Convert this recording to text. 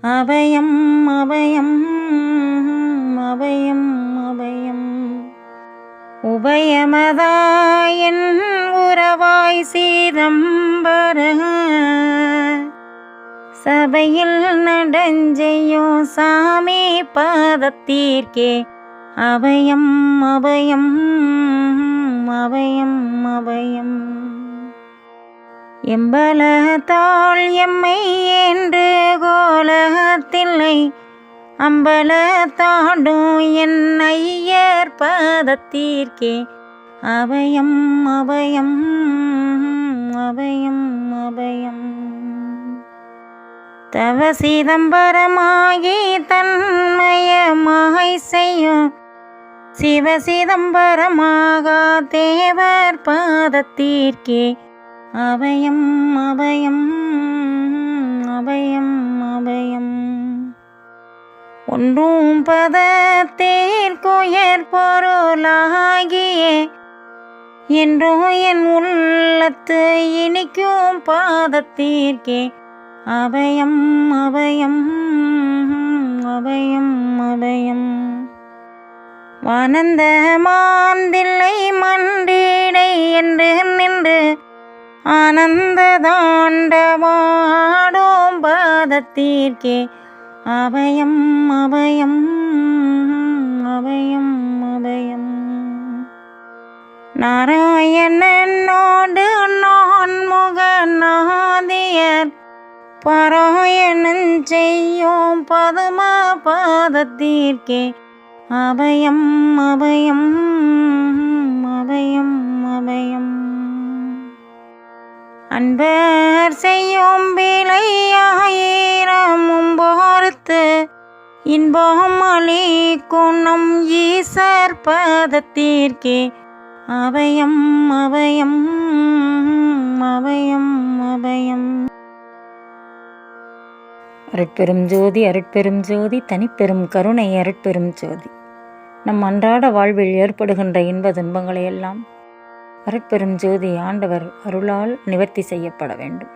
அபயம் அபயம் அபயம் அபயம். உபயமதாயன் உறவாய் சீதம்பர சபையில் நடஞ்செய்யோ சாமி பாதத்தீர்க்கே அபயம் அபயம் அபயம் அபயம். எம்பலத்தாள் எம்மை என்று கோலத்தில்லை அம்பலத்தாடும் என் ஐயர் பாதத்தீர்க்கே அபயம் அபயம் அபயம் அபயம். தவ சிதம்பரமாகி தன்மயமாய் செய்யும் சிவ சிதம்பரமாக தேவர் பாதத்தீர்க்கே அபயம் அபயம் அபயம் அபயம். ஒன்றும் பதத்தீர்க்குயர் பொருளாகியே என்றும் என் உள்ளத்து இனிக்கும் பாதத்தீர்க்கே அபயம் அபயம் அபயம் அபயம். வானந்த மாந்தில்லை மன்றிடை என்று நின்று ஆனந்த தாண்டவாடும் பாதத்தீர்க்கே அபயம் அபயம் அபயம் அபயம். நாராயணனோடு நான்முகநாதியர் பாராயணன் செய்யும் பதும பாதத்தீர்க்கே அபயம் அபயம் அபயம் அபயம். அன்பர் செய்யும் பிழையாயிரமும் போர்த்து இன்பம் அளிக்கும் நம் ஈசர் பாதத்தீர்க்கே அபயம் அபயம் அபயம் அபயம். அருட்பெரும் ஜோதி அருட்பெரும் ஜோதி தனிப்பெரும் கருணை அருட்பெரும் ஜோதி. நம் அன்றாட வாழ்வில் ஏற்படுகின்ற இன்ப துன்பங்களை எல்லாம் அருட்பெரும் ஜோதி ஆண்டவர் அருளால் நிவர்த்தி செய்யப்பட வேண்டும்.